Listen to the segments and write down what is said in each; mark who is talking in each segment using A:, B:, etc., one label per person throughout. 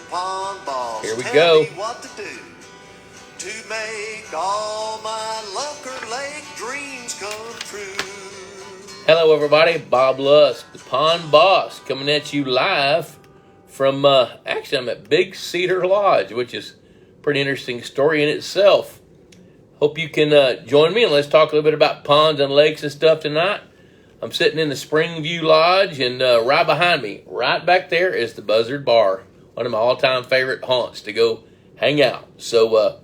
A: Pond Boss.
B: Here we
A: Tell
B: go.
A: me what to do to make all my Lunker Lake dreams come true.
B: Hello, everybody. Bob Lusk, the Pond Boss, coming at you live from, actually, I'm at Big Cedar Lodge, which is a pretty interesting story in itself. Hope you can join me, and let's talk a little bit about ponds and lakes and stuff tonight. I'm sitting in the Springview Lodge, and right behind me, right back there, is the Buzzard Bar, one of my all-time favorite haunts to go hang out. So,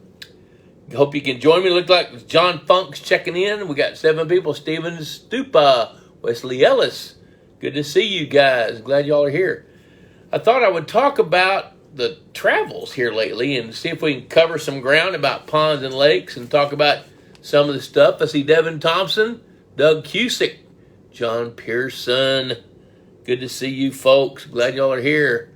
B: hope you can join me. Look like John Funk's checking in. We got 7 people. Steven Stupa, Wesley Ellis. Good to see you guys. Glad y'all are here. I thought I would talk about the travels here lately and see if we can cover some ground about ponds and lakes and talk about some of the stuff. I see Devin Thompson, Doug Cusick, John Pearson. Good to see you folks. Glad y'all are here.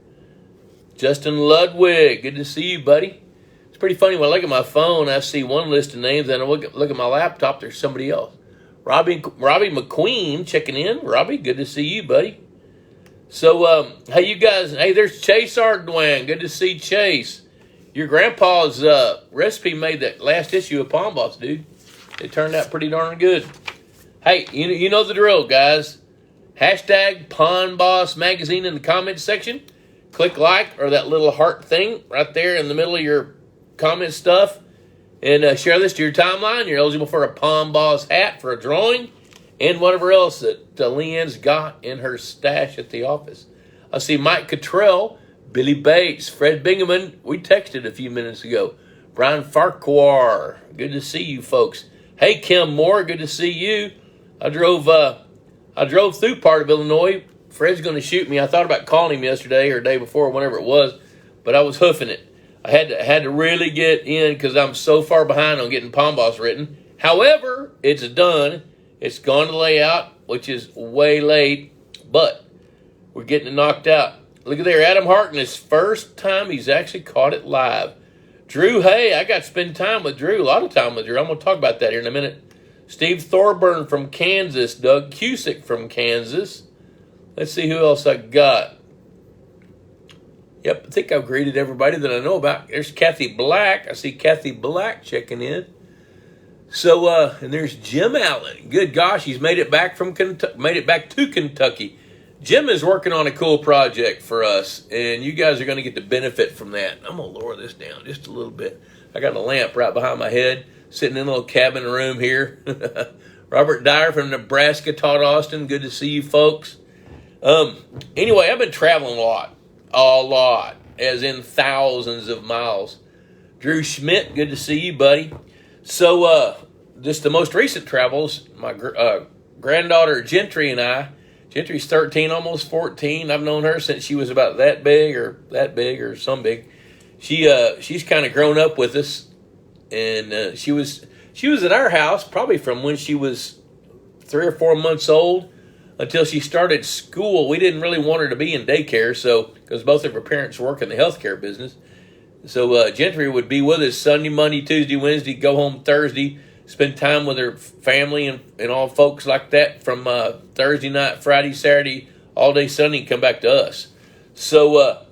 B: Justin Ludwig. Good to see you, buddy. It's pretty funny when I look at my phone, I see one list of names, and I look at my laptop, there's somebody else. Robbie McQueen checking in. Robbie, good to see you, buddy. So, hey, you guys, hey, there's Chase Ardwang. Good to see Chase. Your grandpa's recipe made that last issue of Pond Boss, dude. It turned out pretty darn good. Hey, you know the drill, guys. Hashtag Pond Boss Magazine in the comments section. Click like or that little heart thing right there in the middle of your comment stuff. And share this to your timeline. You're eligible for a Pond Boss hat for a drawing and whatever else that Leanne's got in her stash at the office. I see Mike Cottrell, Billy Bates, Fred Bingaman. We texted a few minutes ago. Brian Farquhar. Good to see you folks. Hey, Kim Moore. Good to see you. I drove through part of Illinois. Fred's going to shoot me. I thought about calling him yesterday or the day before, whenever it was, but I was hoofing it. I had to really get in because I'm so far behind on getting Pond Boss written. However, it's done. It's gone to layout, which is way late, but we're getting it knocked out. Look at there, Adam Harkness, first time he's actually caught it live. Drew Hay, I got to spend time with Drew, a lot of time with Drew. I'm going to talk about that here in a minute. Steve Thorburn from Kansas, Doug Cusick from Kansas. Let's see who else I got. Yep, I think I've greeted everybody that I know about. There's Kathy Black. I see Kathy Black checking in. So, and there's Jim Allen. Good gosh, he's made it back from made it back to Kentucky. Jim is working on a cool project for us, and you guys are going to get the benefit from that. I'm going to lower this down just a little bit. I got a lamp right behind my head, sitting in a little cabin room here. Robert Dyer from Nebraska, Todd Austin. Good to see you folks. Anyway, I've been traveling a lot, as in thousands of miles. Drew Schmidt, good to see you, buddy. So, just the most recent travels, my granddaughter Gentry and I. Gentry's 13, almost 14. I've known her since she was about that big or some big. She's kind of grown up with us, and she was at our house probably from when she was 3 or 4 months old until she started school. We didn't really want her to be in daycare, so because both of her parents work in the healthcare business. So Gentry would be with us Sunday, Monday, Tuesday, Wednesday, go home Thursday, spend time with her family and all folks like that from Thursday night, Friday, Saturday, all day Sunday, and come back to us. So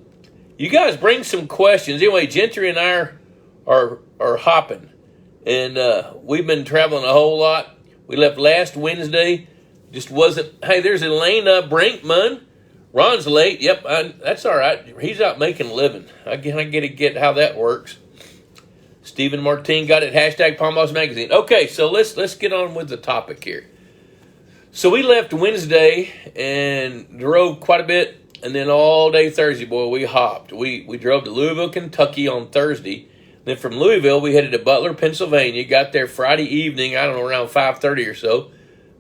B: you guys bring some questions. Anyway, Gentry and I are hopping, and we've been traveling a whole lot. We left last Wednesday. Just wasn't, hey, there's Elena Brinkman. Ron's late. Yep, that's all right. He's out making a living. I get how that works. Stephen Martin got it. Hashtag Pond Boss Magazine. Okay, so let's get on with the topic here. So we left Wednesday and drove quite a bit, and then all day Thursday, boy, we hopped. We drove to Louisville, Kentucky on Thursday. Then from Louisville, we headed to Butler, Pennsylvania. Got there Friday evening, I don't know, around 5:30 or so.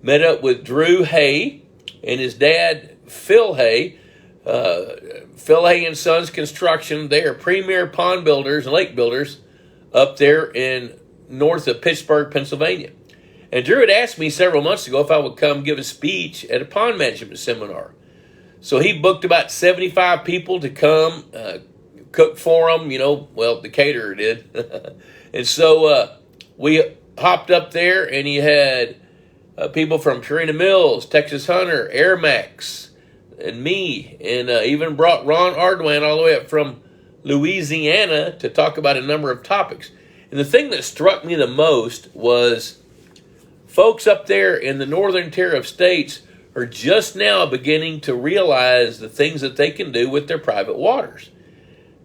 B: Met up with Drew Hay and his dad, Phil Hay. Phil Hay and Sons Construction. They are premier pond builders and lake builders up there in north of Pittsburgh, Pennsylvania. And Drew had asked me several months ago if I would come give a speech at a pond management seminar. So he booked about 75 people to come cook for them, the caterer did. And so we hopped up there, and he had people from Purina Mills, Texas Hunter, Air Max, and me, and even brought Ron Ardwan all the way up from Louisiana to talk about a number of topics. And the thing that struck me the most was folks up there in the northern tier of states are just now beginning to realize the things that they can do with their private waters.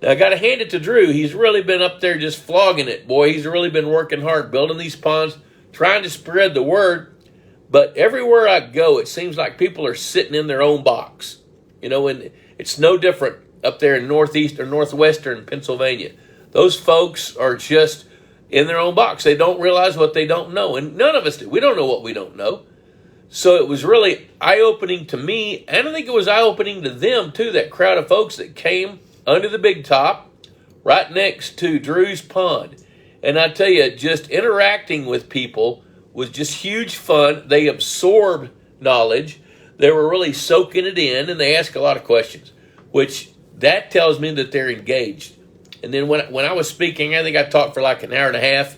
B: Now, I got to hand it to Drew. He's really been up there just flogging it, boy. He's really been working hard, building these ponds, trying to spread the word. But everywhere I go, it seems like people are sitting in their own box. And it's no different up there in northeast or northwestern Pennsylvania. Those folks are just in their own box. They don't realize what they don't know. And none of us do. We don't know what we don't know. So it was really eye-opening to me, and I think it was eye-opening to them, too, that crowd of folks that came under the big top, right next to Drew's pond. And I tell you, just interacting with people was just huge fun. They absorbed knowledge. They were really soaking it in, and they asked a lot of questions, which that tells me that they're engaged. And then when I was speaking, I think I talked for like an hour and a half.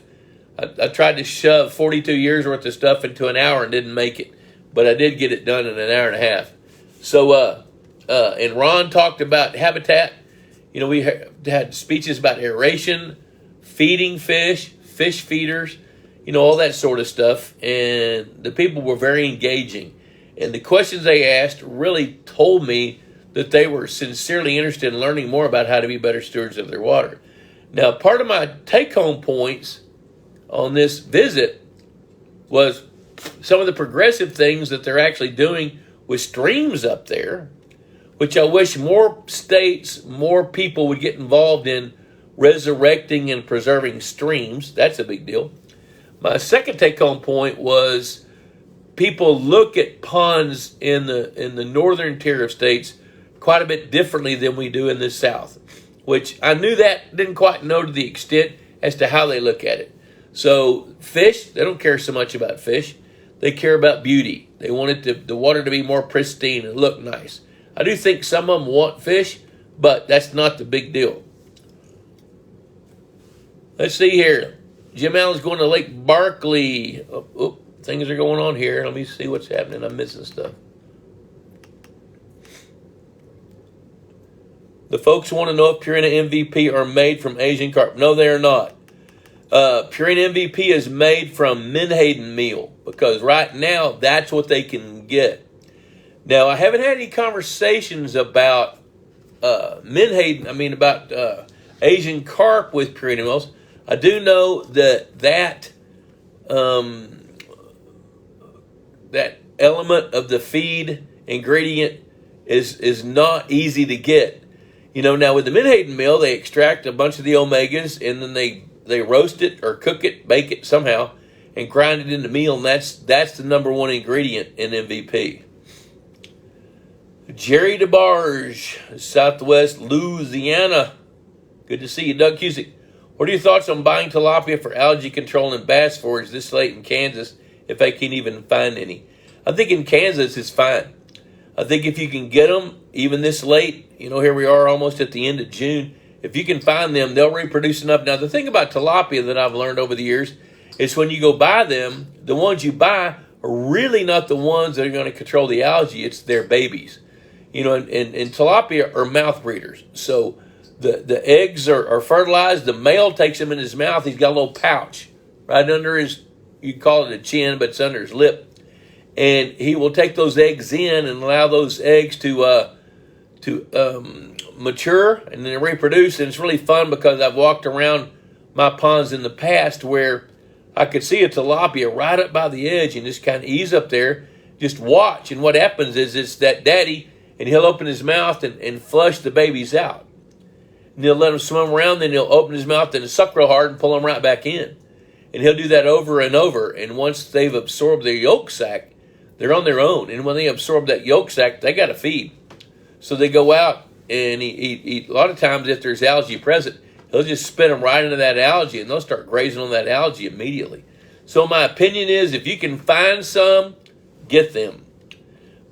B: I tried to shove 42 years worth of stuff into an hour and didn't make it. But I did get it done in an hour and a half. So, and Ron talked about habitat. We had speeches about aeration, feeding fish, fish feeders, all that sort of stuff. And the people were very engaging. And the questions they asked really told me that they were sincerely interested in learning more about how to be better stewards of their water. Now, part of my take-home points on this visit was some of the progressive things that they're actually doing with streams up there, which I wish more states, more people would get involved in resurrecting and preserving streams. That's a big deal. My second take-home point was people look at ponds in the northern tier of states quite a bit differently than we do in the south, which I knew that, didn't quite know to the extent as to how they look at it. So fish, they don't care so much about fish. They care about beauty. They want the water to be more pristine and look nice. I do think some of them want fish, but that's not the big deal. Let's see here. Jim Allen's going to Lake Barkley. Things are going on here. Let me see what's happening. I'm missing stuff. The folks want to know if Purina MVP are made from Asian carp. No, they are not. Purina MVP is made from menhaden meal because right now that's what they can get. Now, I haven't had any conversations about about Asian carp with Purina meals. I do know that element of the feed ingredient is not easy to get. Now with the menhaden meal, they extract a bunch of the omegas and then they roast it or cook it, bake it somehow, and grind it into meal, and that's the number one ingredient in MVP. Jerry DeBarge, Southwest Louisiana. Good to see you. Doug Cusick. What are your thoughts on buying tilapia for algae control and bass forage this late in Kansas, if they can even find any? I think in Kansas it's fine. I think if you can get them, even this late, here we are almost at the end of June, if you can find them, they'll reproduce enough. Now, the thing about tilapia that I've learned over the years is when you go buy them, the ones you buy are really not the ones that are going to control the algae. It's their babies. And tilapia are mouth breeders. So the eggs are fertilized. The male takes them in his mouth. He's got a little pouch right under his, you call it a chin, but it's under his lip. And he will take those eggs in and allow those eggs to mature and then reproduce. And it's really fun because I've walked around my ponds in the past where I could see a tilapia right up by the edge and just kind of ease up there, just watch. And what happens is it's that daddy, and he'll open his mouth and flush the babies out. And he'll let them swim around, then he'll open his mouth and suck real hard and pull them right back in. And he'll do that over and over. And once they've absorbed their yolk sac, they're on their own. And when they absorb that yolk sac, they got to feed. So they go out and eat. A lot of times if there's algae present, he'll just spit them right into that algae and they'll start grazing on that algae immediately. So my opinion is if you can find some, get them.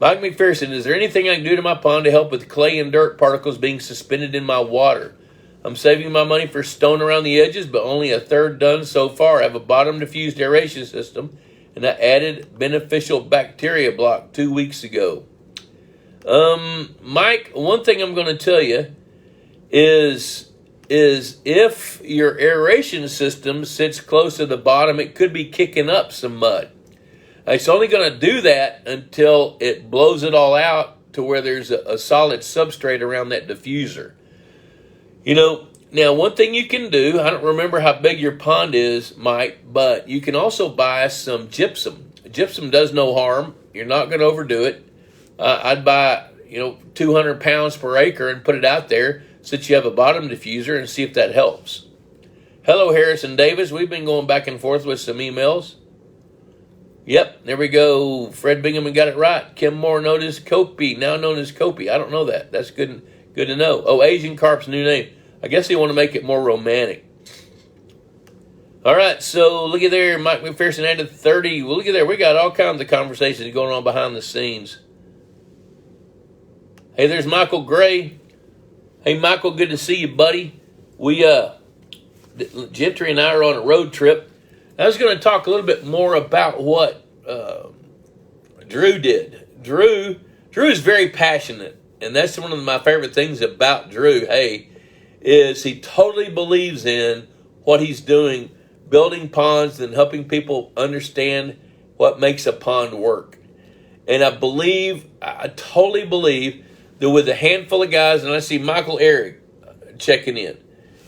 B: Mike McPherson, is there anything I can do to my pond to help with clay and dirt particles being suspended in my water? I'm saving my money for stone around the edges, but only a third done so far. I have a bottom diffused aeration system, and I added beneficial bacteria block 2 weeks ago. Mike, one thing I'm going to tell you is is if your aeration system sits close to the bottom, it could be kicking up some mud. It's only going to do that until it blows it all out to where there's a solid substrate around that diffuser. Now one thing you can do, I don't remember how big your pond is, Mike, but you can also buy some gypsum. Gypsum does no harm. You're not going to overdo it. I'd buy, 200 pounds per acre and put it out there so that you have a bottom diffuser and see if that helps. Hello, Harrison Davis. We've been going back and forth with some emails. Yep, there we go. Fred Bingham got it right. Kim Moore known as Kopi, now known as Kopi. I don't know that. That's good to know. Oh, Asian carp's new name. I guess they want to make it more romantic. All right, so look at there. Mike McPherson added 30. Well, look at there. We got all kinds of conversations going on behind the scenes. Hey, there's Michael Gray. Hey, Michael, good to see you, buddy. Gentry and I are on a road trip. I was going to talk a little bit more about what Drew did. Drew is very passionate, and that's one of my favorite things about Drew. Hey, is he totally believes in what he's doing, building ponds and helping people understand what makes a pond work. And I totally believe that with a handful of guys, and I see Michael Eric checking in.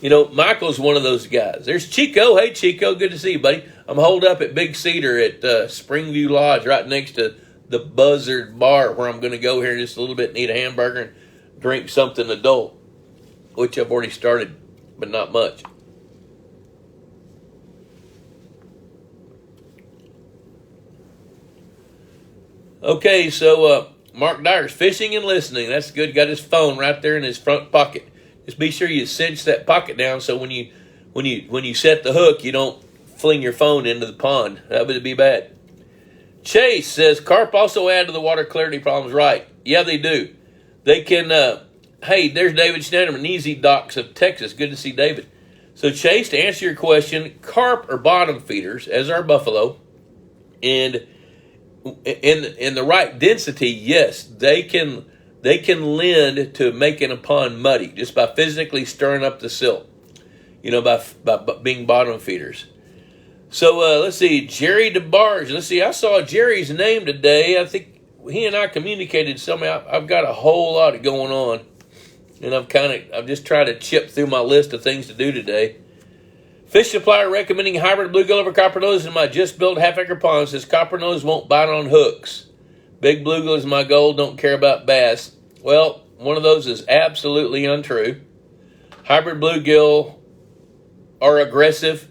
B: Michael's one of those guys. There's Chico. Hey, Chico, good to see you, buddy. I'm holed up at Big Cedar at Springview Lodge right next to the Buzzard Bar where I'm going to go here in just a little bit and eat a hamburger and drink something adult, which I've already started, but not much. Okay, so Mark Dyer's fishing and listening. That's good. Got his phone right there in his front pocket. Just be sure you cinch that pocket down so when you set the hook, you don't fling your phone into the pond. That would be bad. Chase says carp also add to the water clarity problems. Right? Yeah, they do. They can. Hey, there's David Schneiderman, Easy Docks of Texas. Good to see David. So Chase, to answer your question, carp are bottom feeders, as are buffalo, and in the right density, yes, they can lend to making a pond muddy just by physically stirring up the silt, by being bottom feeders. So let's see, Jerry DeBarge. Let's see, I saw Jerry's name today. I think he and I communicated something. I've got a whole lot going on, and I'm just trying to chip through my list of things to do today. Fish supplier recommending hybrid bluegill over copper-nose in my just-built half-acre pond. Says copper-nose won't bite on hooks. Big bluegill is my goal. Don't care about bass. Well, one of those is absolutely untrue. Hybrid bluegill are aggressive.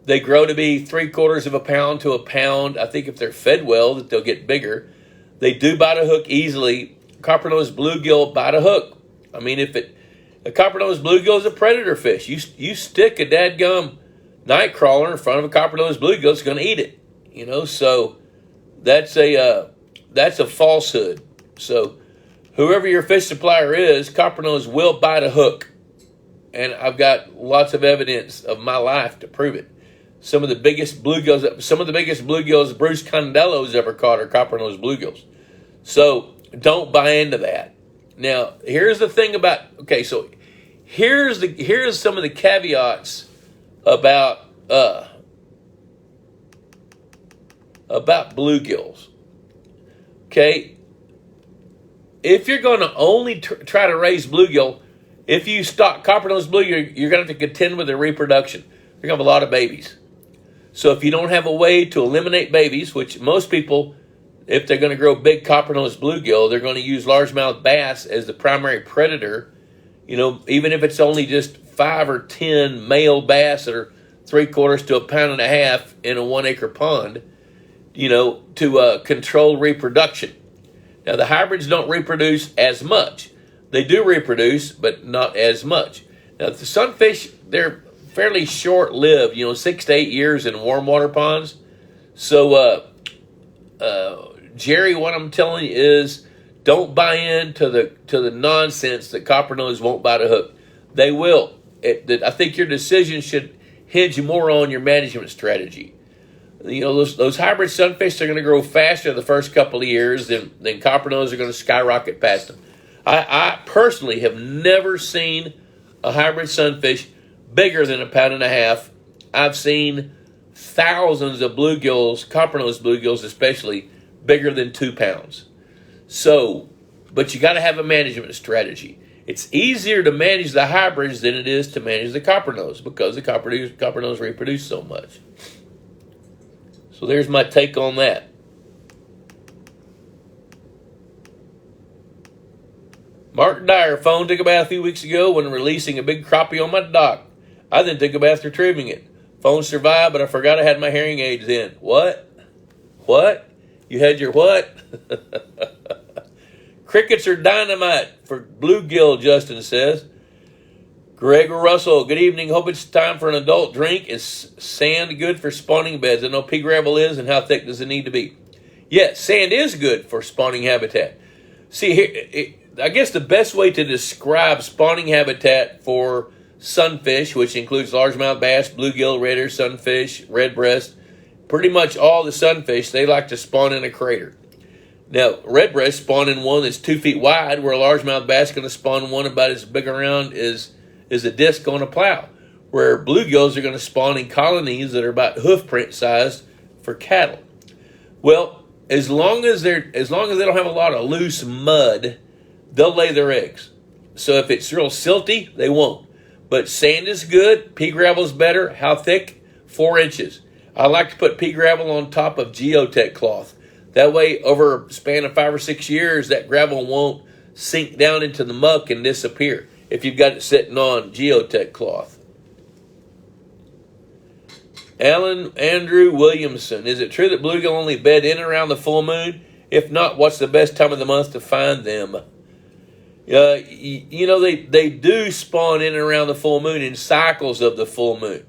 B: They grow to be 3/4 of a pound to a pound. I think if they're fed well, that they'll get bigger. They do bite a hook easily. Copper-nosed bluegill bite a hook. I mean, a copper-nosed bluegill is a predator fish. You stick a dadgum night crawler in front of a copper-nosed bluegill, it's going to eat it. So that's a falsehood. So whoever your fish supplier is, copper-nose will bite a hook. And I've got lots of evidence of my life to prove it. Some of the biggest bluegills Bruce Condello's ever caught are copper-nosed bluegills. So don't buy into that. Now, here's the thing about, so here's some of the caveats about bluegills. Okay, if you're going to only try to raise bluegill, if you stock copper-nosed bluegill, you're going to have to contend with their reproduction. You're going to have a lot of babies. So if you don't have a way to eliminate babies, which most people, if they're going to grow big copper-nosed bluegill, they're going to use largemouth bass as the primary predator. Even if it's only just 5 or 10 male bass that are 3/4 to a pound and a half in a 1-acre pond, to control reproduction. Now, the hybrids don't reproduce as much. They do reproduce, but not as much. Now, the sunfish, they're fairly short-lived, 6 to 8 years in warm water ponds. So, Jerry, what I'm telling you is don't buy into the nonsense that copper-nose won't bite a hook. They will. I think your decision should hinge more on your management strategy. Those hybrid sunfish are going to grow faster the first couple of years than copper-nose are going to skyrocket past them. I personally have never seen a hybrid sunfish bigger than 1.5 pounds. I've seen thousands of bluegills, copper-nosed bluegills especially, bigger than 2 pounds. So, but you got to have a management strategy. It's easier to manage the hybrids than it is to manage the copper-nosed because the copper-nosed reproduce so much. So there's my take on that. Mark Dyer, phone took a bath a few weeks ago when releasing a big crappie on my dock. I then took a bath retrieving it. Phone survived, but I forgot I had my hearing aids in. What? What? You had your what? Crickets are dynamite for bluegill, Justin says. Gregor Russell, good evening. Hope it's time for an adult drink. Is sand good for spawning beds? I know pea gravel is, and how thick does it need to be? Yes, sand is good for spawning habitat. See, here, I guess the best way to describe spawning habitat for sunfish, which includes largemouth bass, bluegill, redder, sunfish, redbreast, pretty much all the sunfish, they like to spawn in a crater. Now, redbreast spawn in one that's 2 feet wide, where a largemouth bass is going to spawn one about as big around as a disc on a plow, where bluegills are going to spawn in colonies that are about hoof print sized for cattle. Well, as long as they don't have a lot of loose mud, they'll lay their eggs. So if it's real silty, they won't. But sand is good. Pea gravel is better. How thick? 4 inches. I like to put pea gravel on top of geotech cloth. That way, over a span of 5 or 6 years, that gravel won't sink down into the muck and disappear if you've got it sitting on geotech cloth. Alan Andrew Williamson, is it true that bluegill only bed in and around the full moon? If not, what's the best time of the month to find them? They do spawn in and around the full moon in cycles of the full moon.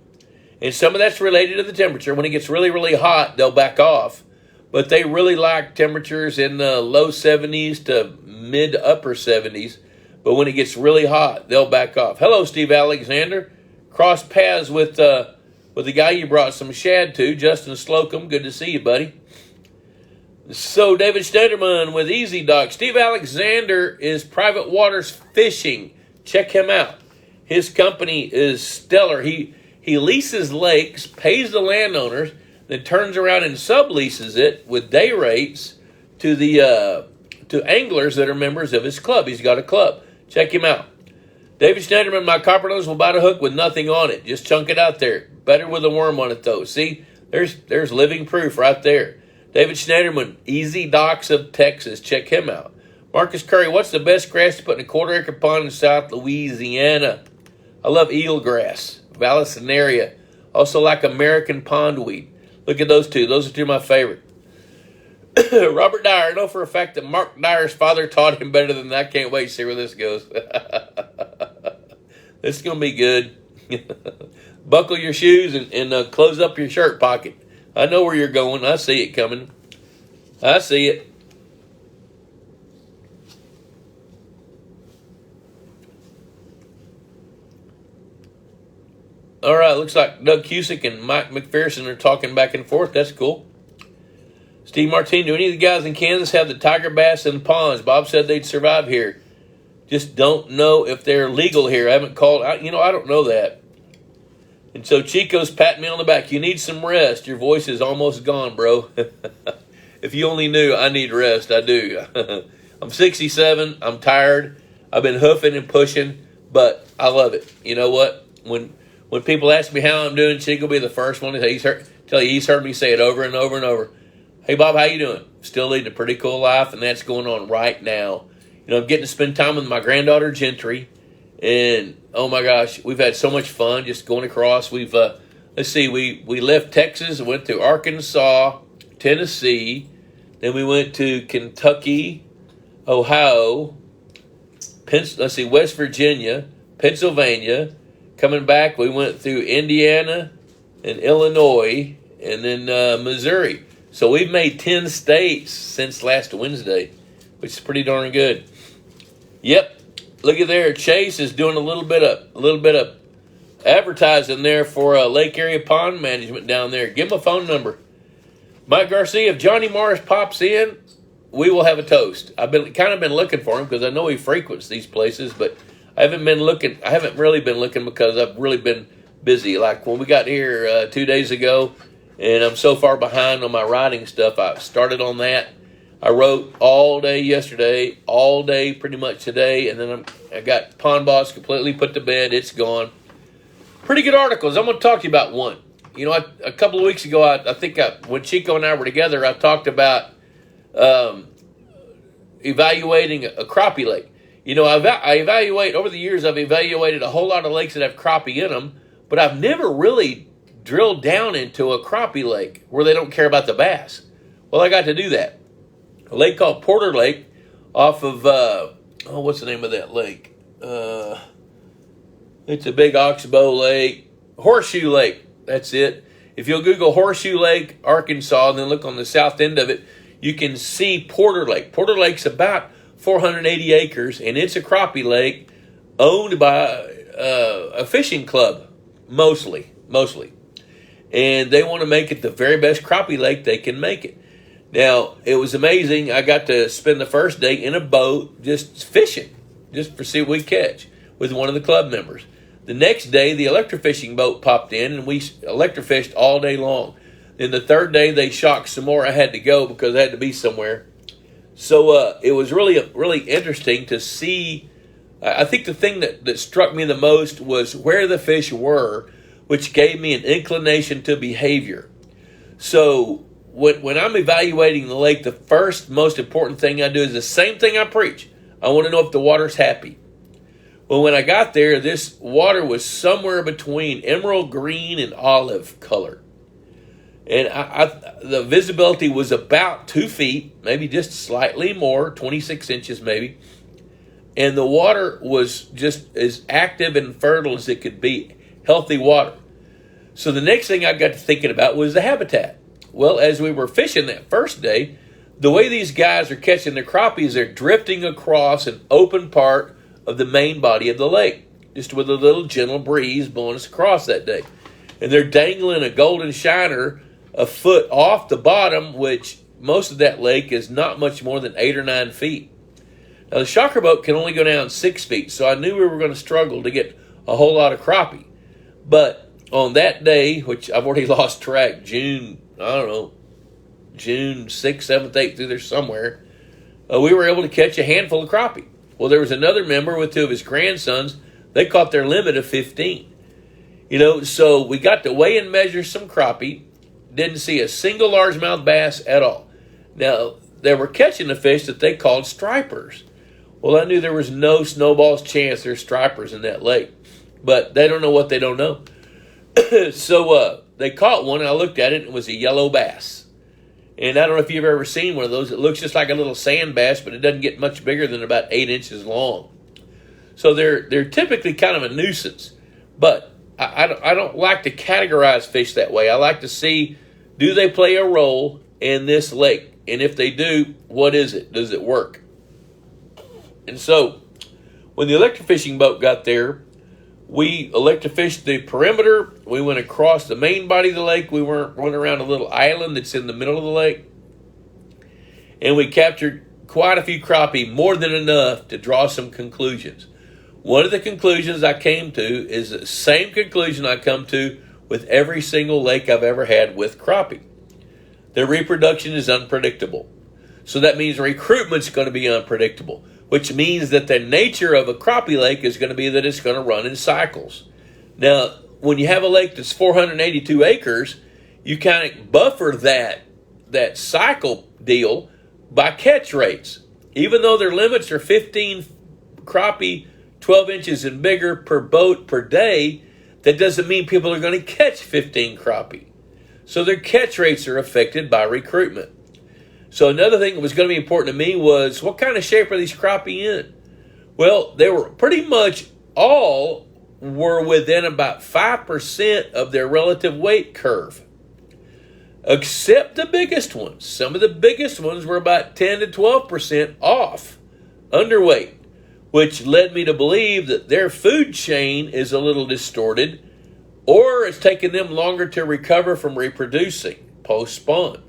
B: And some of that's related to the temperature. When it gets really, really hot, they'll back off. But they really like temperatures in the low 70s to mid upper 70s. But when it gets really hot, they'll back off. Hello, Steve Alexander. Cross paths with the guy you brought some shad to, Justin Slocum. Good to see you, buddy. So, David Stederman with Easy Dock. Steve Alexander is Private Waters Fishing. Check him out. His company is stellar. He leases lakes, pays the landowners, then turns around and subleases it with day rates to anglers that are members of his club. He's got a club. Check him out. David Stederman, my copper-nose will bite a hook with nothing on it. Just chunk it out there. Better with a worm on it, though. See, there's living proof right there. David Schneiderman, Easy Docks of Texas. Check him out. Marcus Curry, what's the best grass to put in a quarter-acre pond in South Louisiana? I love eelgrass, Vallisneria. Also like American pondweed. Look at those two. Those are two of my favorite. Robert Dyer, I know for a fact that Mark Dyer's father taught him better than that. I can't wait to see where this goes. This is going to be good. Buckle your shoes and close up your shirt pocket. I know where you're going. I see it coming. I see it. All right, looks like Doug Cusick and Mike McPherson are talking back and forth. That's cool. Steve Martin, do any of the guys in Kansas have the tiger bass in the ponds? Bob said they'd survive here. Just don't know if they're legal here. I haven't called. I don't know that. And so Chico's patting me on the back. You need some rest. Your voice is almost gone, bro. If you only knew, I need rest. I do. I'm 67. I'm tired. I've been hoofing and pushing, but I love it. You know what? When people ask me how I'm doing, Chico will be the first one to tell you he's heard me say it over and over and over. Hey, Bob, how you doing? Still leading a pretty cool life, and that's going on right now. I'm getting to spend time with my granddaughter, Gentry, and, oh, my gosh, we've had so much fun just going across. We've, we left Texas, went to Arkansas, Tennessee, then we went to Kentucky, Ohio, West Virginia, Pennsylvania. Coming back, we went through Indiana and Illinois, and then Missouri. So we've made 10 states since last Wednesday, which is pretty darn good. Yep, look at there. Chase is doing a little bit of advertising there for Lake Area Pond Management down there. Give him a phone number. Mike Garcia, if Johnny Morris pops in, we will have a toast. I've been looking for him because I know he frequents these places, but I haven't really been looking because I've really been busy. Like when we got here 2 days ago, and I'm so far behind on my writing stuff. I started on that. I wrote all day yesterday, all day pretty much today, and then I got Pond Boss completely put to bed. It's gone. Pretty good articles. I'm going to talk to you about one. You know, a couple of weeks ago, I think when Chico and I were together, I talked about evaluating a crappie lake. You know, I evaluate, over the years, I've evaluated a whole lot of lakes that have crappie in them, but I've never really drilled down into a crappie lake where they don't care about the bass. Well, I got to do that. A lake called Porter Lake off of, what's the name of that lake? It's a big oxbow lake. Horseshoe Lake, that's it. If you'll Google Horseshoe Lake, Arkansas, and then look on the south end of it, you can see Porter Lake. Porter Lake's about 480 acres, and it's a crappie lake owned by a fishing club, mostly. And they want to make it the very best crappie lake they can make it. Now, it was amazing. I got to spend the first day in a boat just fishing, just to see what we catch with one of the club members. The next day, the electrofishing boat popped in, and we electrofished all day long. Then the third day, they shocked some more. I had to go because I had to be somewhere. So it was really interesting to see. I think the thing that struck me the most was where the fish were, which gave me an inclination to behavior. So when I'm evaluating the lake, the first most important thing I do is the same thing I preach. I want to know if the water's happy. Well, when I got there, this water was somewhere between emerald green and olive color. And the visibility was about 2 feet, maybe just slightly more, 26 inches maybe. And the water was just as active and fertile as it could be, healthy water. So the next thing I got to thinking about was the habitat. Well, as we were fishing that first day, the way these guys are catching their crappies, they're drifting across an open part of the main body of the lake, just with a little gentle breeze blowing us across that day. And they're dangling a golden shiner a foot off the bottom, which most of that lake is not much more than 8 or 9 feet. Now, the shocker boat can only go down 6 feet, so I knew we were going to struggle to get a whole lot of crappie. But on that day, which I've already lost track, June 6th, 7th, 8th, through there somewhere, we were able to catch a handful of crappie. Well, there was another member with 2 of his grandsons. They caught their limit of 15. You know, so we got to weigh and measure some crappie. Didn't see a single largemouth bass at all. Now, they were catching the fish that they called stripers. Well, I knew there was no snowball's chance there's stripers in that lake. But they don't know what they don't know. So they caught one, and I looked at it, and it was a yellow bass. And I don't know if you've ever seen one of those. It looks just like a little sand bass, but it doesn't get much bigger than about 8 inches long. So they're typically kind of a nuisance. But I don't like to categorize fish that way. I like to see, do they play a role in this lake? And if they do, what is it? Does it work? And so when the electrofishing boat got there, we electrofished the perimeter. We went across the main body of the lake. We went around a little island that's in the middle of the lake. And we captured quite a few crappie, more than enough to draw some conclusions. One of the conclusions I came to is the same conclusion I come to with every single lake I've ever had with crappie. Their reproduction is unpredictable. So that means recruitment's going to be unpredictable, which means that the nature of a crappie lake is going to be that it's going to run in cycles. Now, when you have a lake that's 482 acres, you kind of buffer that cycle deal by catch rates. Even though their limits are 15 crappie, 12 inches and bigger per boat per day, that doesn't mean people are going to catch 15 crappie. So their catch rates are affected by recruitment. So another thing that was going to be important to me was, what kind of shape are these crappie in? Well, they were pretty much all were within about 5% of their relative weight curve, except the biggest ones. Some of the biggest ones were about 10 to 12% off, underweight, which led me to believe that their food chain is a little distorted, or it's taken them longer to recover from reproducing post-spawn.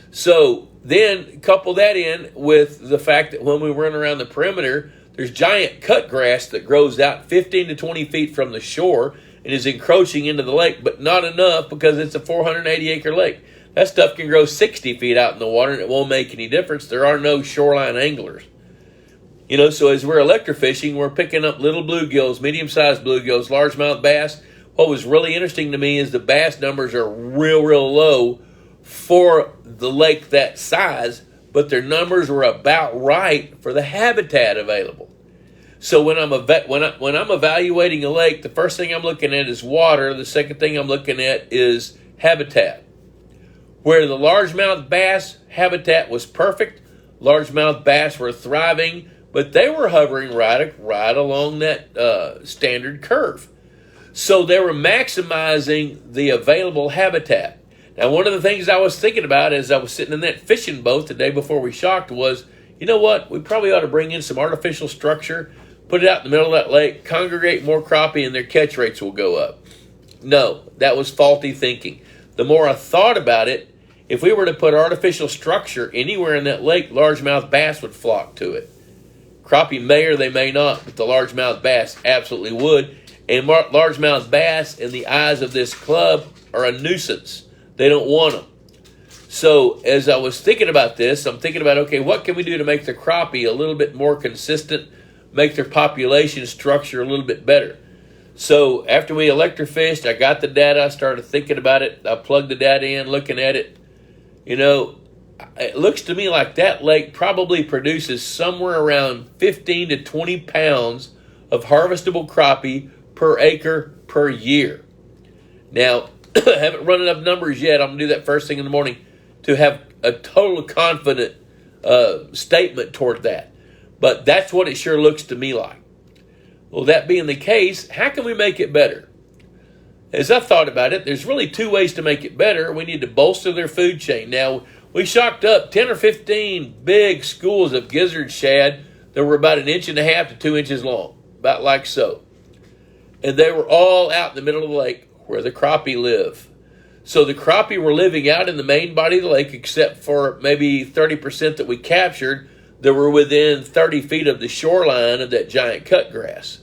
B: So then couple that in with the fact that when we run around the perimeter, there's giant cut grass that grows out 15 to 20 feet from the shore and is encroaching into the lake, but not enough because it's a 480-acre lake. That stuff can grow 60 feet out in the water and it won't make any difference. There are no shoreline anglers. So as we're electrofishing, we're picking up little bluegills, medium-sized bluegills, largemouth bass. What was really interesting to me is the bass numbers are real low for the lake that size, but their numbers were about right for the habitat available. So when I'm evaluating a lake, the first thing I'm looking at is water. The second thing I'm looking at is habitat. Where the largemouth bass habitat was perfect, largemouth bass were thriving, but they were hovering right along that standard curve. So they were maximizing the available habitat. Now, one of the things I was thinking about as I was sitting in that fishing boat the day before we shocked was, you know what, we probably ought to bring in some artificial structure, put it out in the middle of that lake, congregate more crappie, and their catch rates will go up. No, that was faulty thinking. The more I thought about it, if we were to put artificial structure anywhere in that lake, largemouth bass would flock to it. Crappie may or they may not, but the largemouth bass absolutely would. And largemouth bass, in the eyes of this club, are a nuisance. They don't want them. So as I was thinking about this, I'm thinking about, okay, what can we do to make the crappie a little bit more consistent, make their population structure a little bit better? So after we electrofished, I got the data, I started thinking about it, I plugged the data in, looking at it. It looks to me like that lake probably produces somewhere around 15 to 20 pounds of harvestable crappie per acre per year. Now, I haven't run enough numbers yet. I'm going to do that first thing in the morning to have a total confident statement toward that. But that's what it sure looks to me like. Well, that being the case, how can we make it better? As I thought about it, there's really two ways to make it better. We need to bolster their food chain. Now, we shocked up 10 or 15 big schools of gizzard shad that were about 1.5 inches to 2 inches long, about like so. And they were all out in the middle of the lake where the crappie live. So the crappie were living out in the main body of the lake, except for maybe 30% that we captured that were within 30 feet of the shoreline of that giant cut grass.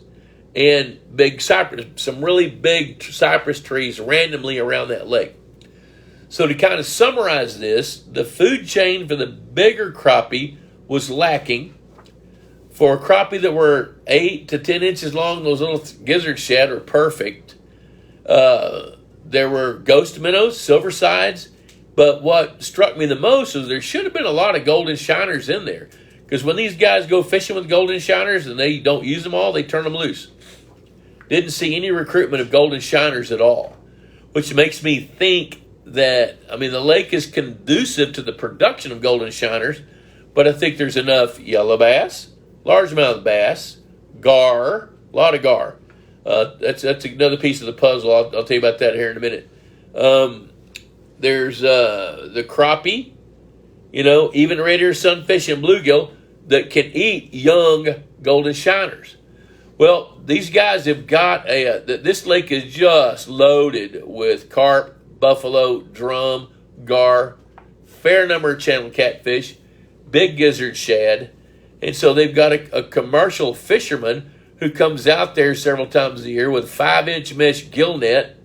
B: And big cypress, some really big cypress trees randomly around that lake. So to kind of summarize this, the food chain for the bigger crappie was lacking. For crappie that were 8 to 10 inches long, those little gizzard shad are perfect. There were ghost minnows, silver sides, but what struck me the most is there should have been a lot of golden shiners in there. Because when these guys go fishing with golden shiners and they don't use them all, they turn them loose. Didn't see any recruitment of golden shiners at all, which makes me think that, the lake is conducive to the production of golden shiners, but I think there's enough yellow bass, largemouth bass, gar, a lot of gar. That's another piece of the puzzle. I'll tell you about that here in a minute. There's the crappie, even red ear sunfish and bluegill that can eat young golden shiners. Well, these guys have got this lake is just loaded with carp, buffalo, drum, gar, fair number of channel catfish, big gizzard shad. And so they've got a commercial fisherman who comes out there several times a year with 5-inch mesh gill net,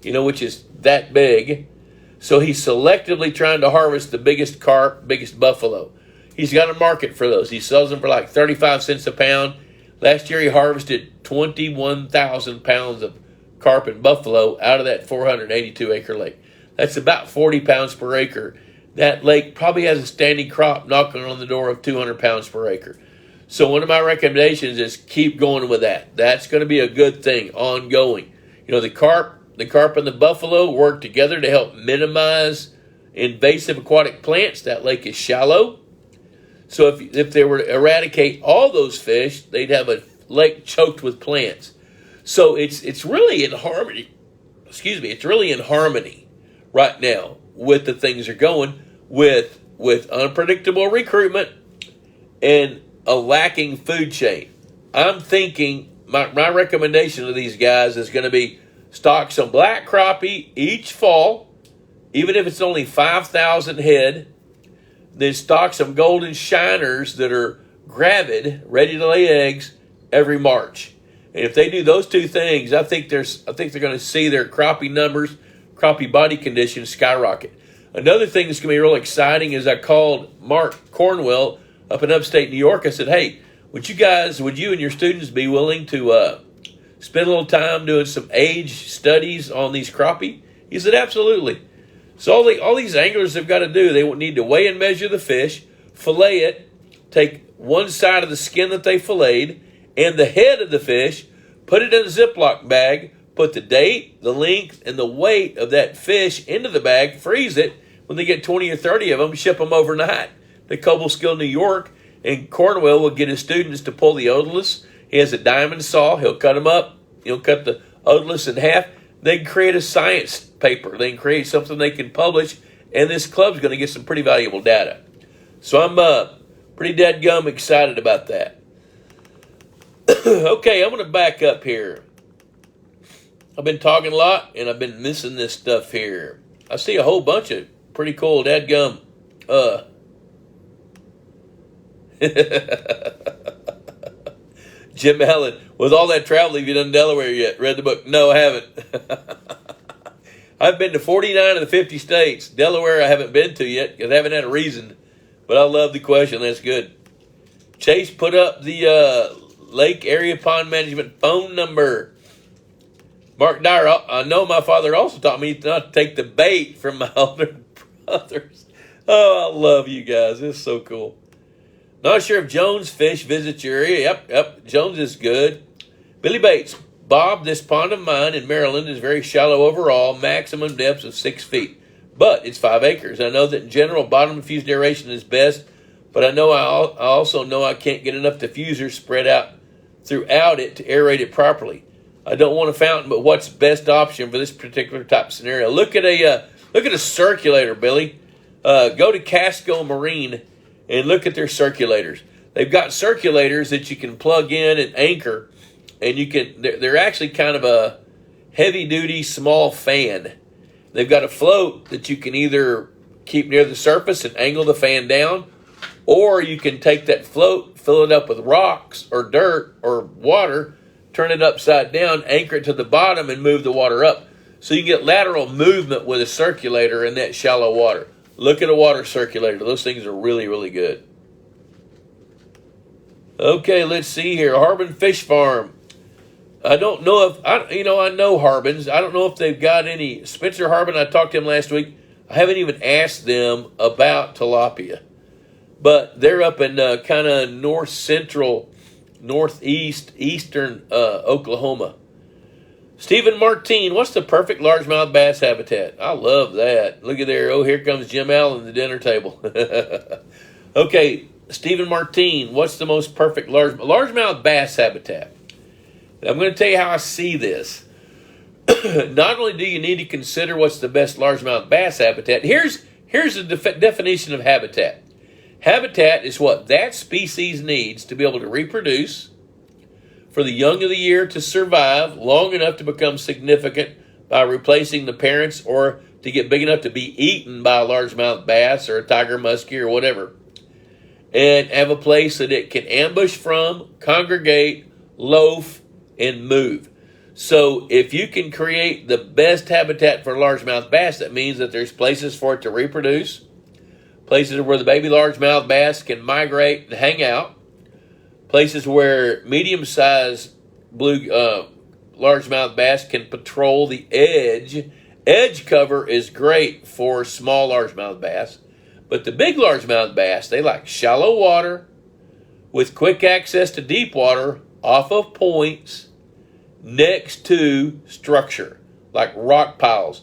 B: which is that big. So he's selectively trying to harvest the biggest carp, biggest buffalo. He's got a market for those. He sells them for like 35 cents a pound. Last year he harvested 21,000 pounds of carp and buffalo out of that 482-acre lake. That's about 40 pounds per acre. That lake probably has a standing crop knocking on the door of 200 pounds per acre. So one of my recommendations is keep going with that. That's going to be a good thing, ongoing. The carp and the buffalo work together to help minimize invasive aquatic plants. That lake is shallow. So if they were to eradicate all those fish, they'd have a lake choked with plants. So it's really in harmony. It's really in harmony right now with the things are going with unpredictable recruitment and a lacking food chain. I'm thinking my recommendation to these guys is going to be stock some black crappie each fall, even if it's only 5,000 head. Then stock some golden shiners that are gravid, ready to lay eggs every March. And if they do those two things, I think they're going to see their crappie numbers, crappie body condition skyrocket. Another thing that's going to be real exciting is I called Mark Cornwell up in upstate New York. I said, hey, would you and your students be willing to spend a little time doing some age studies on these crappie? He said, absolutely. So all these anglers have got to do, they need to weigh and measure the fish, fillet it, take one side of the skin that they filleted and the head of the fish, put it in a Ziploc bag, put the date, the length, and the weight of that fish into the bag, freeze it. When they get 20 or 30 of them, ship them overnight to Cobleskill, New York, and Cornwell will get his students to pull the otoliths. He has a diamond saw. He'll cut them up. He'll cut the otoliths in half. They can create a science paper. They can create something they can publish, and this club's going to get some pretty valuable data. So I'm pretty dadgum excited about that. Okay, I'm going to back up here. I've been talking a lot, and I've been missing this stuff here. I see a whole bunch of pretty cool dadgum. Jim Allen, with all that travel, have you done Delaware yet? Read the book? No, I haven't. I've been to 49 of the 50 states. Delaware I haven't been to yet because I haven't had a reason. But I love the question. That's good. Chase put up the Lake Area Pond Management phone number. Mark Dyer, I know my father also taught me not to take the bait from my older brothers. Oh, I love you guys. It's so cool. Not sure if Jones Fish visits your area. Yep, Jones is good. Billy Bates, Bob, this pond of mine in Maryland is very shallow overall, maximum depths of 6 feet. But it's 5 acres. I know that in general, bottom infused aeration is best, but I also know I can't get enough diffuser spread out throughout it to aerate it properly. I don't want a fountain, but what's the best option for this particular type of scenario? Look at a circulator, Billy. Go to Casco Marine and look at their circulators. They've got circulators that you can plug in and anchor, and they're actually kind of a heavy-duty small fan. They've got a float that you can either keep near the surface and angle the fan down, or you can take that float, fill it up with rocks or dirt or water, turn it upside down, anchor it to the bottom, and move the water up. So you can get lateral movement with a circulator in that shallow water. Look at a water circulator. Those things are really, really good. Okay, let's see here. Harbin Fish Farm. I don't know if, I know Harbin's. I don't know if they've got any. Spencer Harbin, I talked to him last week. I haven't even asked them about tilapia. But they're up in kind of north central, northeast, eastern Oklahoma. Stephen Martin, what's the perfect largemouth bass habitat? I love that. Look at there. Oh, here comes Jim Allen at the dinner table. Okay, Stephen Martin, what's the most perfect largemouth bass habitat? I'm going to tell you how I see this. Not only do you need to consider what's the best largemouth bass habitat, here's the definition of habitat. Habitat is what that species needs to be able to reproduce, for the young of the year to survive long enough to become significant by replacing the parents, or to get big enough to be eaten by a largemouth bass or a tiger muskie or whatever, and have a place that it can ambush from, congregate, loaf, and move. So if you can create the best habitat for largemouth bass, that means that there's places for it to reproduce, places where the baby largemouth bass can migrate and hang out, places where medium-sized blue largemouth bass can patrol the edge. Edge cover is great for small largemouth bass, but the big largemouth bass, they like shallow water with quick access to deep water off of points next to structure, like rock piles,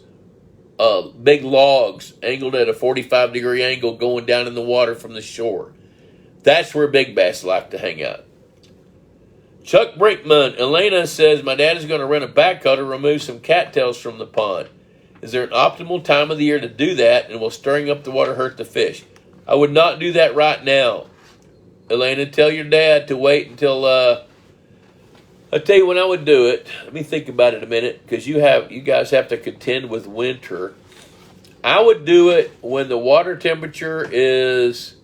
B: big logs angled at a 45-degree angle going down in the water from the shore. That's where big bass like to hang out. Chuck Brinkman, Elena says, my dad is going to rent a backhoe to remove some cattails from the pond. Is there an optimal time of the year to do that, and will stirring up the water hurt the fish? I would not do that right now. Elena, tell your dad to wait until, I'll tell you when I would do it. Let me think about it a minute, because you guys have to contend with winter. I would do it when the water temperature is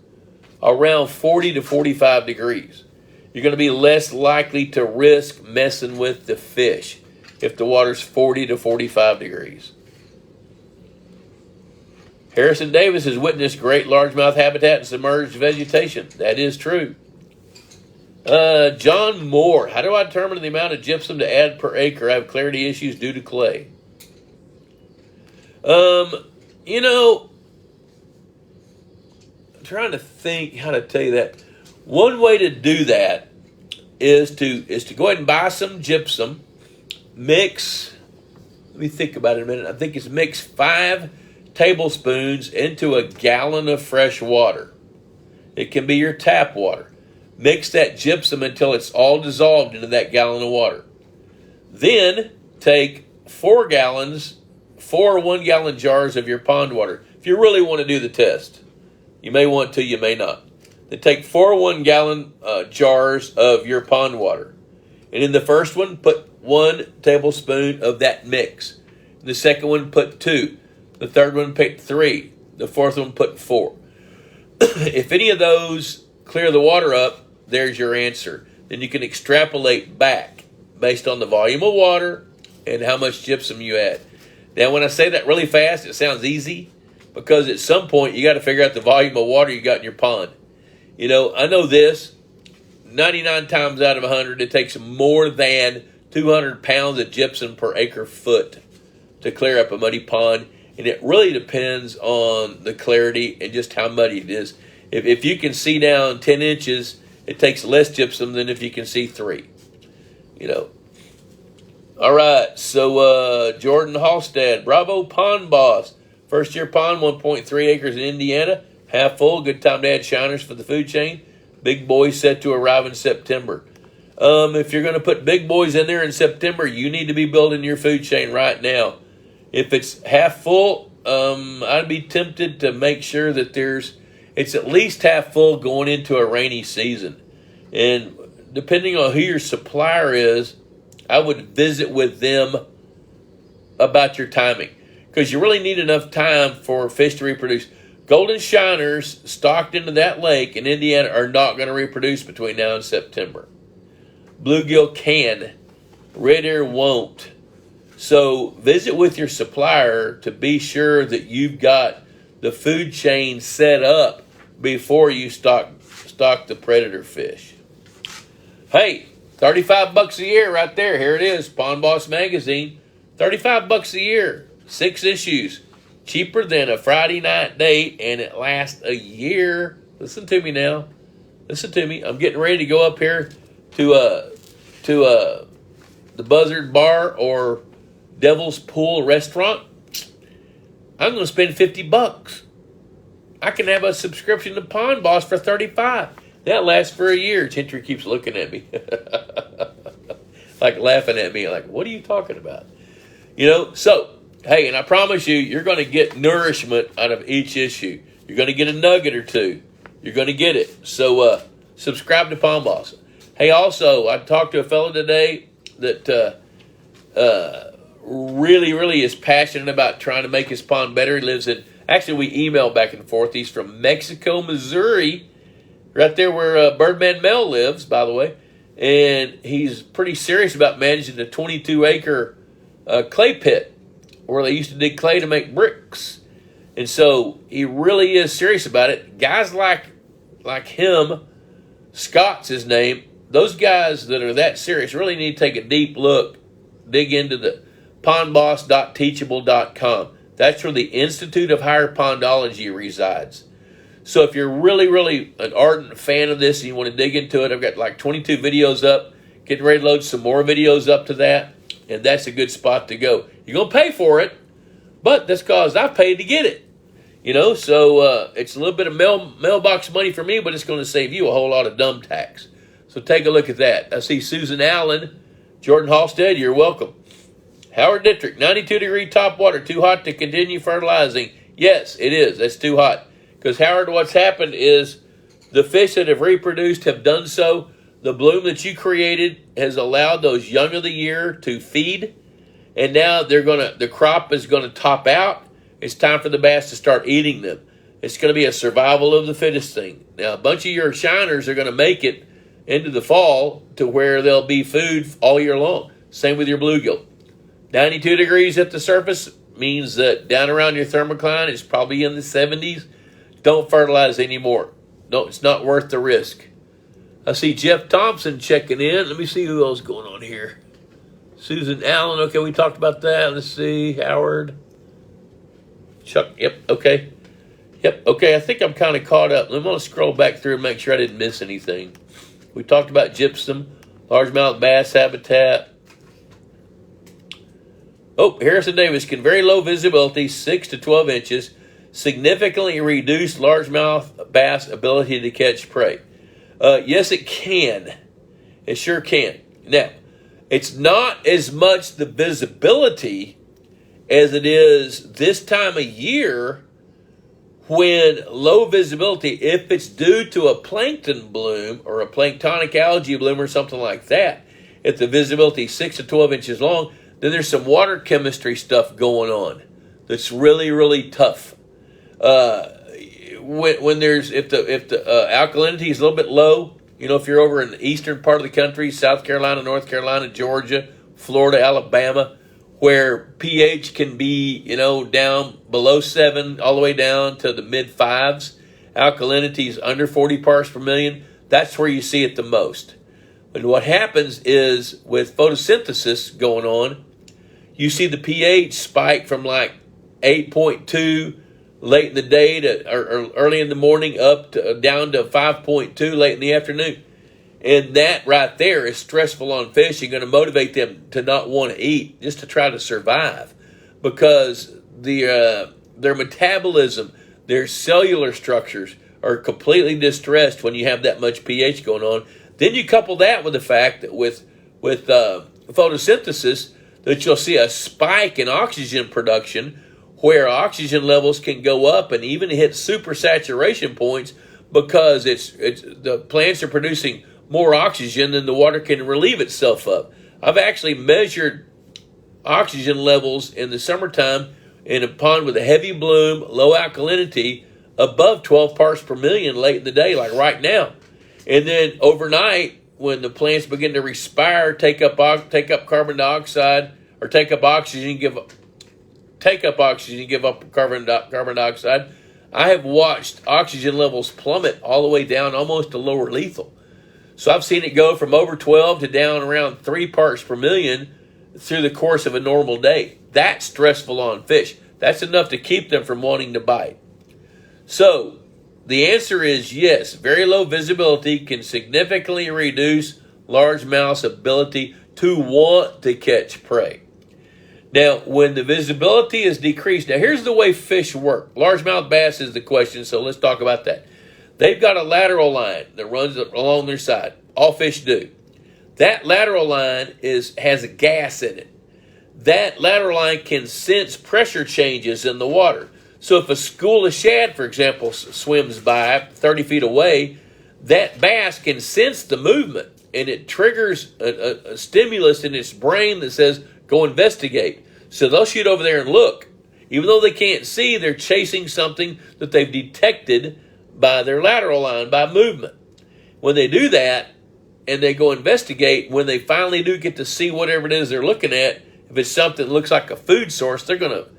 B: around 40 to 45 degrees. You're going to be less likely to risk messing with the fish if the water's 40 to 45 degrees. Harrison Davis has witnessed great largemouth habitat and submerged vegetation. That is true. John Moore, how do I determine the amount of gypsum to add per acre? I have clarity issues due to clay. You know, I'm trying to think how to tell you that. One way to do that is to go ahead and buy some gypsum, mix, let me think about it a minute. I think it's mix 5 tablespoons into a gallon of fresh water. It can be your tap water. Mix that gypsum until it's all dissolved into that gallon of water. Then take 4 1-gallon jars of your pond water. If you really want to do the test, you may want to, you may not. Then take 4 1-gallon jars of your pond water. And in the first one, put 1 tablespoon of that mix. In the second one, put 2. The third one, put 3. The fourth one, put 4. If any of those clear the water up, there's your answer. Then you can extrapolate back based on the volume of water and how much gypsum you add. Now, when I say that really fast, it sounds easy because at some point you got to figure out the volume of water you got in your pond. You know, I know this, 99 times out of 100, it takes more than 200 pounds of gypsum per acre foot to clear up a muddy pond. And it really depends on the clarity and just how muddy it is. If you can see down 10 inches, it takes less gypsum than if you can see 3. You know. All right, so Jordan Halstead, bravo pond boss. First year pond, 1.3 acres in Indiana. Half full, good time to add shiners for the food chain. Big boys set to arrive in September. If you're going to put big boys in there in September, you need to be building your food chain right now. If it's half full, I'd be tempted to make sure that it's at least half full going into a rainy season. And depending on who your supplier is, I would visit with them about your timing. Because you really need enough time for fish to reproduce. Golden shiners stocked into that lake in Indiana are not going to reproduce between now and September. Bluegill can. Red ear won't. So visit with your supplier to be sure that you've got the food chain set up before you stock the predator fish. Hey, $35 a year right there. Here it is, Pond Boss Magazine. $35 a year, 6 issues. Cheaper than a Friday night date, and it lasts a year. Listen to me now. Listen to me. I'm getting ready to go up here to the Buzzard Bar or Devil's Pool restaurant. I'm going to spend $50. I can have a subscription to Pond Boss for $35. That lasts for a year. Gentry keeps looking at me. Like laughing at me. Like, what are you talking about? You know, so, hey, and I promise you, you're going to get nourishment out of each issue. You're going to get a nugget or two. You're going to get it. So, subscribe to Pond Boss. Hey, also, I talked to a fellow today that really is passionate about trying to make his pond better. He lives in, actually, we email back and forth. He's from Mexico, Missouri, right there where Birdman Mel lives, by the way. And he's pretty serious about managing a 22-acre clay pit where they used to dig clay to make bricks. And so he really is serious about it. Guys like him, Scott's his name, those guys that are that serious really need to take a deep look, dig into the pondboss.teachable.com. That's where the Institute of Higher Pondology resides. So if you're really an ardent fan of this and you want to dig into it, I've got like 22 videos up, getting ready to load some more videos up to that, and that's a good spot to go. You're going to pay for it, but that's because I paid to get it. You know, so it's a little bit of mailbox money for me, but it's going to save you a whole lot of dumb tax. So take a look at that. I see Susan Allen, Jordan Halstead, you're welcome. Howard Dittrich, 92-degree top water, too hot to continue fertilizing. Yes, it is. That's too hot. Because, Howard, what's happened is the fish that have reproduced have done so. The bloom that you created has allowed those young of the year to feed. And now the crop is going to top out. It's time for the bass to start eating them. It's going to be a survival of the fittest thing. Now, a bunch of your shiners are going to make it into the fall to where there'll be food all year long. Same with your bluegill. 92 degrees at the surface means that down around your thermocline, it's probably in the 70s. Don't fertilize anymore. No, it's not worth the risk. I see Jeff Thompson checking in. Let me see who else is going on here. Susan Allen. Okay, we talked about that. Let's see. Howard. Chuck. Yep. Okay. Yep. Okay, I think I'm kind of caught up. I'm going to scroll back through and make sure I didn't miss anything. We talked about gypsum, largemouth bass habitat. Oh, Harrison Davis, can very low visibility, 6 to 12 inches, significantly reduce largemouth bass ability to catch prey? Yes, it can. It sure can. Now, it's not as much the visibility as it is this time of year when low visibility, if it's due to a plankton bloom or a planktonic algae bloom or something like that, if the visibility is 6 to 12 inches long, then there's some water chemistry stuff going on that's really, really tough. When there's if the alkalinity is a little bit low, if you're over in the eastern part of the country, South Carolina, North Carolina, Georgia, Florida, Alabama, where pH can be, down below 7 all the way down to the mid 5s, alkalinity is under 40 parts per million, that's where you see it the most. But what happens is with photosynthesis going on, you see the pH spike from like 8.2 late in the day or early in the morning up to down to 5.2 late in the afternoon. And that right there is stressful on fish and going to motivate them to not want to eat, just to try to survive, because their metabolism, their cellular structures are completely distressed when you have that much pH going on. Then you couple that with the fact that with photosynthesis, that you'll see a spike in oxygen production where oxygen levels can go up and even hit supersaturation points because it's the plants are producing more oxygen than the water can relieve itself of. I've actually measured oxygen levels in the summertime in a pond with a heavy bloom, low alkalinity, above 12 parts per million late in the day, like right now. And then overnight, when the plants begin to respire, take up carbon dioxide, or take up oxygen, give up carbon dioxide, I have watched oxygen levels plummet all the way down almost to lower lethal. So I've seen it go from over 12 to down around 3 parts per million through the course of a normal day. That's stressful on fish. That's enough to keep them from wanting to bite. So the answer is yes, very low visibility can significantly reduce largemouth's ability to want to catch prey. Now, when the visibility is decreased, now here's the way fish work. Largemouth bass is the question, so let's talk about that. They've got a lateral line that runs along their side. All fish do. That lateral line has a gas in it. That lateral line can sense pressure changes in the water. So if a school of shad, for example, swims by 30 feet away, that bass can sense the movement, and it triggers a stimulus in its brain that says, go investigate. So they'll shoot over there and look. Even though they can't see, they're chasing something that they've detected by their lateral line, by movement. When they do that and they go investigate, when they finally do get to see whatever it is they're looking at, if it's something that looks like a food source, they're going to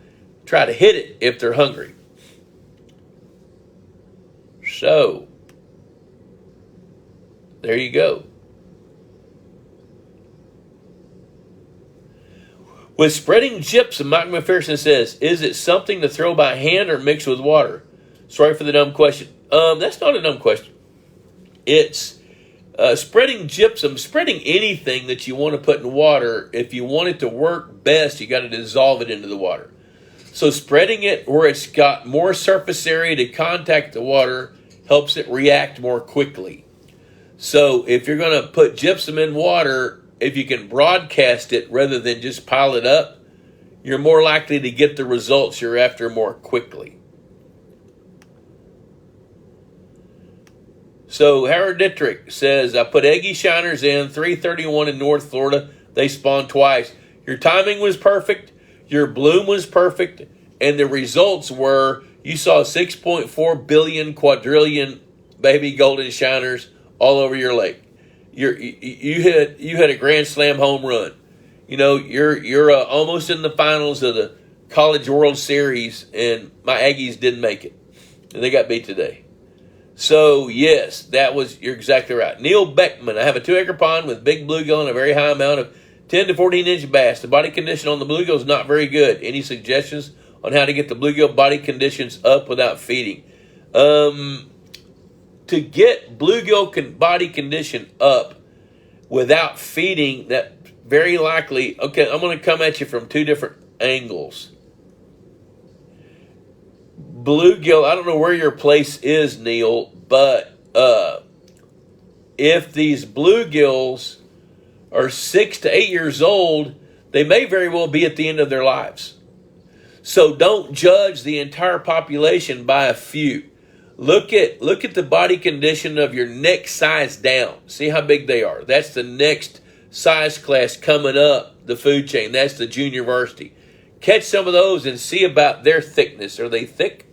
B: try to hit it if they're hungry. So, there you go. With spreading gypsum, Mike McPherson says, is it something to throw by hand or mix with water? Sorry for the dumb question. That's not a dumb question. It's spreading gypsum, spreading anything that you want to put in water. If you want it to work best, you got to dissolve it into the water. So spreading it where it's got more surface area to contact the water helps it react more quickly. So if you're going to put gypsum in water, if you can broadcast it rather than just pile it up, you're more likely to get the results you're after more quickly. So Howard Dittrich says, I put eggy shiners in, 331 in North Florida. They spawned twice. Your timing was perfect. Your bloom was perfect. And the results were you saw 6.4 billion quadrillion baby golden shiners all over your lake. You hit a grand slam home run. You know, you're almost in the finals of the College World Series, and my Aggies didn't make it, and they got beat today. So yes, you're exactly right. Neil Beckman, I have a 2-acre pond with big bluegill and a very high amount of 10 to 14-inch bass. The body condition on the bluegill is not very good. Any suggestions on how to get the bluegill body conditions up without feeding? To get bluegill body condition up without feeding, that very likely, okay, I'm going to come at you from two different angles. Bluegill, I don't know where your place is, Neil, but if these bluegills are 6 to 8 years old, they may very well be at the end of their lives. So don't judge the entire population by a few. Look at the body condition of your next size down. See how big they are. That's the next size class coming up the food chain. That's the junior varsity. Catch some of those and see about their thickness. Are they thick?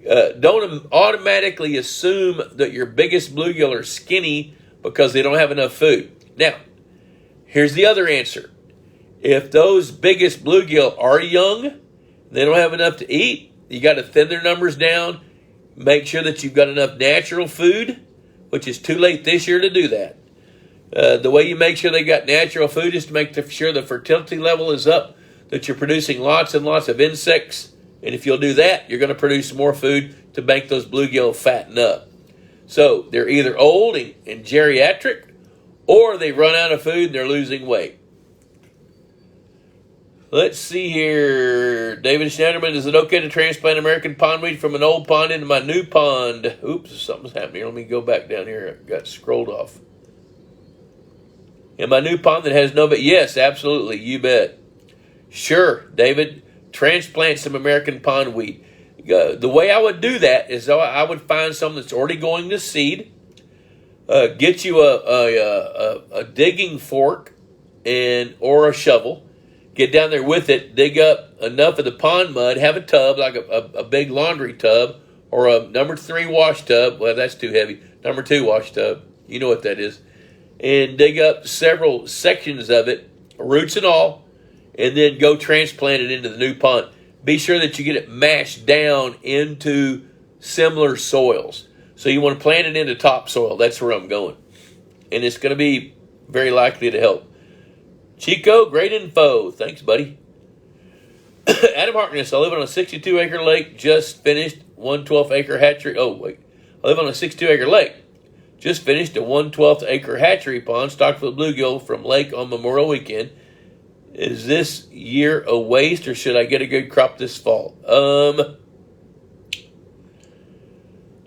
B: Don't automatically assume that your biggest bluegill are skinny because they don't have enough food. Now, here's the other answer. If those biggest bluegill are young, they don't have enough to eat, you got to thin their numbers down. Make sure that you've got enough natural food, which is too late this year to do that. The way you make sure they got natural food is to make sure the fertility level is up, that you're producing lots and lots of insects. And if you'll do that, you're going to produce more food to make those bluegill fatten up. So they're either old and geriatric, or they run out of food and they're losing weight. Let's see here. David Schneiderman, is it okay to transplant American pondweed from an old pond into my new pond? Oops, something's happening here. Let me go back down here. I got scrolled off. In my new pond that has no, but yes, absolutely, you bet. Sure, David, transplant some American pondweed. The way I would do that is I would find something that's already going to seed. Get you a digging fork or a shovel. Get down there with it. Dig up enough of the pond mud. Have a tub, like a big laundry tub or a number 3 wash tub. Well, that's too heavy. Number 2 wash tub. You know what that is. And dig up several sections of it, roots and all, and then go transplant it into the new pond. Be sure that you get it mashed down into similar soils. So you want to plant it into topsoil. That's where I'm going. And it's going to be very likely to help. Chico, great info. Thanks, buddy. Adam Harkness, I live on a 62-acre lake, just finished 1/12 acre hatchery. Oh, wait. I live on a 62-acre lake. Just finished a 1/12 acre hatchery pond stocked with bluegill from lake on Memorial Weekend. Is this year a waste, or should I get a good crop this fall?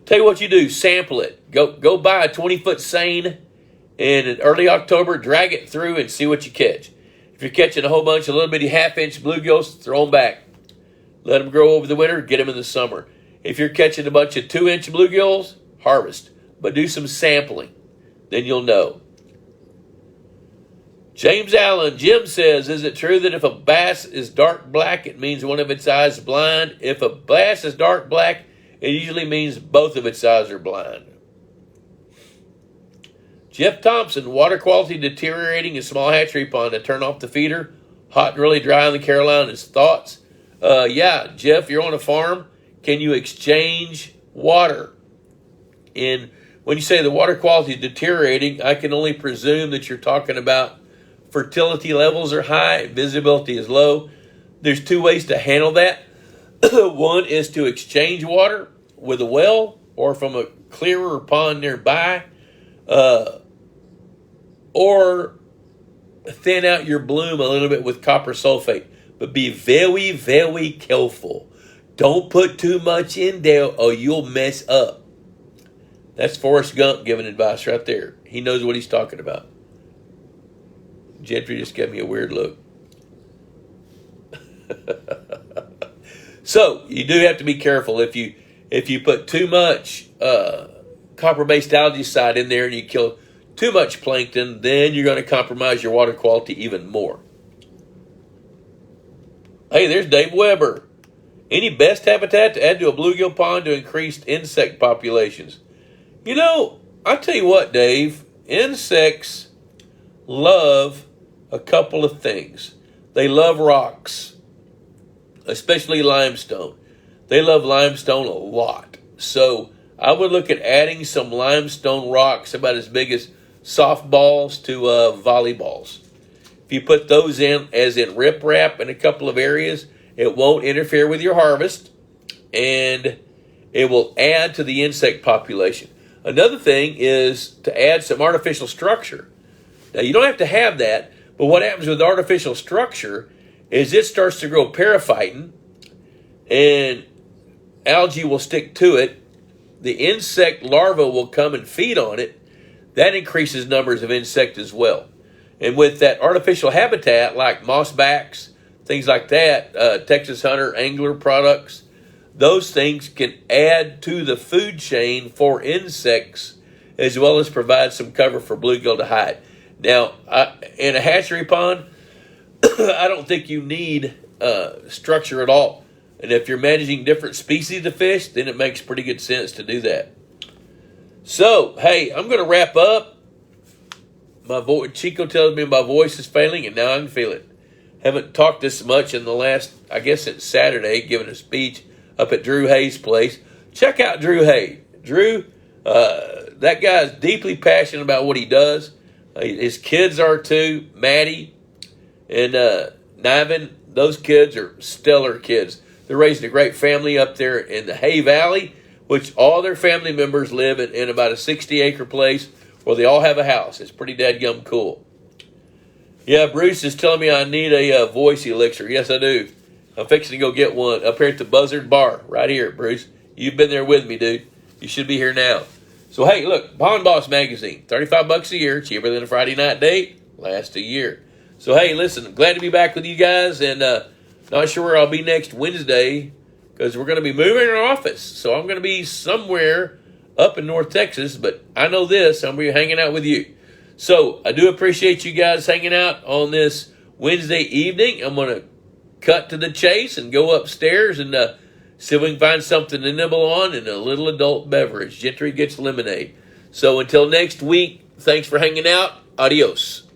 B: Tell you what you do, sample it. Go buy a 20-foot seine, and in early October, drag it through and see what you catch. If you're catching a whole bunch of little bitty half-inch bluegills, throw them back. Let them grow over the winter, get them in the summer. If you're catching a bunch of 2-inch bluegills, harvest. But do some sampling. Then you'll know. James Allen, Jim says, is it true that if a bass is dark black, it means one of its eyes is blind? If a bass is dark black, it usually means both of its eyes are blind. Jeff Thompson, water quality deteriorating in small hatchery pond. To turn off the feeder. Hot and really dry in the Carolinas. Thoughts? Yeah, Jeff, you're on a farm. Can you exchange water? And when you say the water quality is deteriorating, I can only presume that you're talking about fertility levels are high, visibility is low. There's 2 ways to handle that. One is to exchange water with a well or from a clearer pond nearby, or thin out your bloom a little bit with copper sulfate. But be very, very careful. Don't put too much in there or you'll mess up. That's Forrest Gump giving advice right there. He knows what he's talking about. Gentry just gave me a weird look. So you do have to be careful. If you put too much copper-based algaecide in there and you kill too much plankton, then you're going to compromise your water quality even more. Hey, there's Dave Weber. Any best habitat to add to a bluegill pond to increase insect populations? You know, I tell you what, Dave, insects love a couple of things. They love rocks, especially limestone. They love limestone a lot. So I would look at adding some limestone rocks about as big as softballs to volleyballs. If you put those in as in riprap in a couple of areas, it won't interfere with your harvest, and it will add to the insect population. Another thing is to add some artificial structure. Now, you don't have to have that, but what happens with artificial structure is it starts to grow periphyton, and algae will stick to it. The insect larva will come and feed on it. That increases numbers of insects as well. And with that artificial habitat, like mossbacks, things like that, Texas Hunter, Angler products, those things can add to the food chain for insects as well as provide some cover for bluegill to hide. Now, in a hatchery pond, I don't think you need structure at all. And if you're managing different species of fish, then it makes pretty good sense to do that. So, hey, I'm going to wrap up. Chico tells me my voice is failing, and now I can feel it. Haven't talked this much in the last, I guess it's Saturday, giving a speech up at Drew Hayes' place. Check out Drew Hayes. Drew, that guy is deeply passionate about what he does. His kids are too, Maddie and Niven. Those kids are stellar kids. They're raising a great family up there in the Hay Valley, which all their family members live in about a 60-acre place where they all have a house. It's pretty dadgum cool. Yeah, Bruce is telling me I need a voice elixir. Yes, I do. I'm fixing to go get one up here at the Buzzard Bar right here, Bruce. You've been there with me, dude. You should be here now. So, hey, look, Pond Boss Magazine, $35 a year, cheaper than a Friday night date, lasts a year. So, hey, listen, I'm glad to be back with you guys, and not sure where I'll be next Wednesday because we're going to be moving our office. So I'm going to be somewhere up in North Texas, but I know this, I'm going to be hanging out with you. So I do appreciate you guys hanging out on this Wednesday evening. I'm going to cut to the chase and go upstairs and see if we can find something to nibble on and a little adult beverage. Gentry gets lemonade. So until next week, thanks for hanging out. Adios.